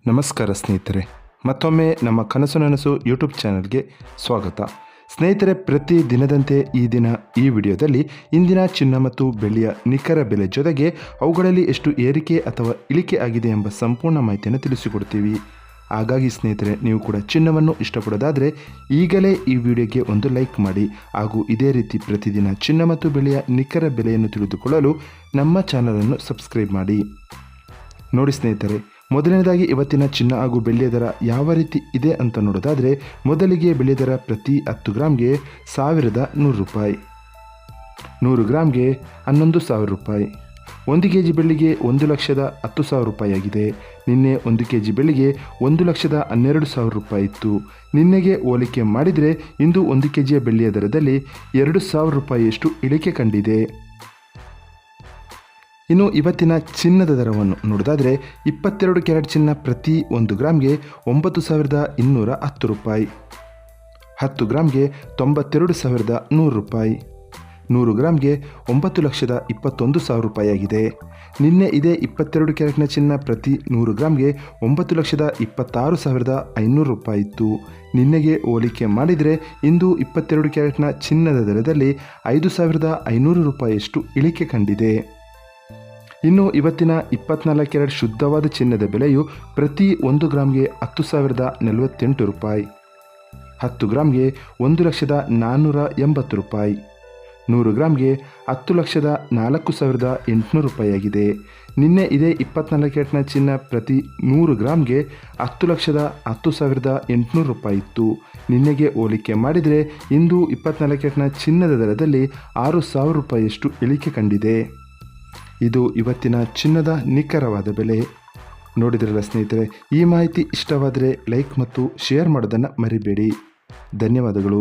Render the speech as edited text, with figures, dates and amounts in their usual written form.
ನಮಸ್ಕಾರ ಸ್ನೇಹಿತರೆ, ಮತ್ತೊಮ್ಮೆ ನಮ್ಮ ಕನಸು ನನಸು ಯೂಟ್ಯೂಬ್ ಚಾನಲ್ಗೆ ಸ್ವಾಗತ. ಸ್ನೇಹಿತರೆ, ಪ್ರತಿ ದಿನದಂತೆ ಈ ದಿನ ಈ ವಿಡಿಯೋದಲ್ಲಿ ಇಂದಿನ ಚಿನ್ನ ಮತ್ತು ಬೆಳ್ಳಿಯ ನಿಖರ ಬೆಲೆ ಜೊತೆಗೆ ಅವುಗಳಲ್ಲಿ ಎಷ್ಟು ಏರಿಕೆ ಅಥವಾ ಇಳಿಕೆ ಆಗಿದೆ ಎಂಬ ಸಂಪೂರ್ಣ ಮಾಹಿತಿಯನ್ನು ತಿಳಿಸಿಕೊಡ್ತೀವಿ. ಹಾಗಾಗಿ ಸ್ನೇಹಿತರೆ, ನೀವು ಕೂಡ ಚಿನ್ನವನ್ನು ಇಷ್ಟಪಡೋದಾದರೆ ಈಗಲೇ ಈ ವಿಡಿಯೋಗೆ ಒಂದು ಲೈಕ್ ಮಾಡಿ ಹಾಗೂ ಇದೇ ರೀತಿ ಪ್ರತಿದಿನ ಚಿನ್ನ ಮತ್ತು ಬೆಳ್ಳಿಯ ನಿಖರ ಬೆಲೆಯನ್ನು ತಿಳಿದುಕೊಳ್ಳಲು ನಮ್ಮ ಚಾನಲನ್ನು ಸಬ್ಸ್ಕ್ರೈಬ್ ಮಾಡಿ. ನೋಡಿ ಸ್ನೇಹಿತರೆ, ಮೊದಲನೇದಾಗಿ ಇವತ್ತಿನ ಚಿನ್ನ ಹಾಗೂ ಬೆಳ್ಳಿಯ ದರ ಯಾವ ರೀತಿ ಇದೆ ಅಂತ ನೋಡೋದಾದರೆ, ಮೊದಲಿಗೆ ಬೆಳ್ಳಿಯ ದರ ಪ್ರತಿ 10 ಗ್ರಾಮ್ಗೆ 1100 ರೂಪಾಯಿ, 100 ಗ್ರಾಮ್ಗೆ 11,000 ರೂಪಾಯಿ. 1 ಕೆಜಿ ಬೆಳ್ಳಿಗೆ 1,10,000 ರೂಪಾಯಿ ಆಗಿದೆ. ನಿನ್ನೆ 1 ಕೆಜಿ ಬೆಳ್ಳಿಗೆ 1,12,000 ರೂಪಾಯಿ ಇತ್ತು. ನಿನ್ನೆಗೆ ಹೋಲಿಕೆ ಮಾಡಿದರೆ ಇಂದು 1 ಕೆಜಿಯ ಬೆಳ್ಳಿಯ ದರದಲ್ಲಿ 2,000 ರೂಪಾಯಿಯಷ್ಟು ಇಳಿಕೆ ಕಂಡಿದೆ. ಇನ್ನು ಇವತ್ತಿನ ಚಿನ್ನದ ದರವನ್ನು ನೋಡೋದಾದರೆ, 22 ಕ್ಯಾರೆಟ್ ಚಿನ್ನ ಪ್ರತಿ 1 ಗ್ರಾಮ್ಗೆ 9,210 ರೂಪಾಯಿ, 10 ಗ್ರಾಮ್ಗೆ 92,100 ರೂಪಾಯಿ, 100 ಗ್ರಾಮ್ಗೆ 9,21,000 ರೂಪಾಯಿ ಆಗಿದೆ. ನಿನ್ನೆ ಇದೇ 22 ಕ್ಯಾರೆಟ್ನ ಚಿನ್ನ ಪ್ರತಿ 100 ಗ್ರಾಮ್ಗೆ 9,26,500 ರೂಪಾಯಿ ಇತ್ತು. ನಿನ್ನೆಗೆ ಹೋಲಿಕೆ ಮಾಡಿದರೆ ಇಂದು 22 ಕ್ಯಾರೆಟ್ನ ಚಿನ್ನದ ದರದಲ್ಲಿ 5,500 ರೂಪಾಯಿಯಷ್ಟು ಇಳಿಕೆ ಕಂಡಿದೆ. ಇನ್ನು ಇವತ್ತಿನ 24 ಕ್ಯಾರೆಟ್ ಶುದ್ಧವಾದ ಚಿನ್ನದ ಬೆಲೆಯು ಪ್ರತಿ 1 ಗ್ರಾಮ್ಗೆ 10,048 ರೂಪಾಯಿ, 10 ಗ್ರಾಮ್ಗೆ 1,480 ರೂಪಾಯಿ, 100 ಗ್ರಾಮ್ಗೆ 10,04,800 ರೂಪಾಯಿ ಆಗಿದೆ. ನಿನ್ನೆ ಇದೇ 24 ಕ್ಯಾರೆಟ್ನ ಚಿನ್ನ ಪ್ರತಿ 100 ಗ್ರಾಮ್ಗೆ 10,10,800 ರೂಪಾಯಿ ಇತ್ತು. ನಿನ್ನೆಗೆ ಹೋಲಿಕೆ ಮಾಡಿದರೆ ಇಂದು 24 ಕ್ಯಾರೆಟ್ನ ಚಿನ್ನದ ದರದಲ್ಲಿ 6,000 ರೂಪಾಯಿಯಷ್ಟು ಇಳಿಕೆ ಕಂಡಿದೆ. ಇದು ಇವತ್ತಿನ ಚಿನ್ನದ ನಿಖರವಾದ ಬೆಲೆ. ನೋಡಿದ್ರಲ್ಲ ಸ್ನೇಹಿತರೆ, ಈ ಮಾಹಿತಿ ಇಷ್ಟವಾದರೆ ಲೈಕ್ ಮತ್ತು ಶೇರ್ ಮಾಡೋದನ್ನು ಮರಿಬೇಡಿ. ಧನ್ಯವಾದಗಳು.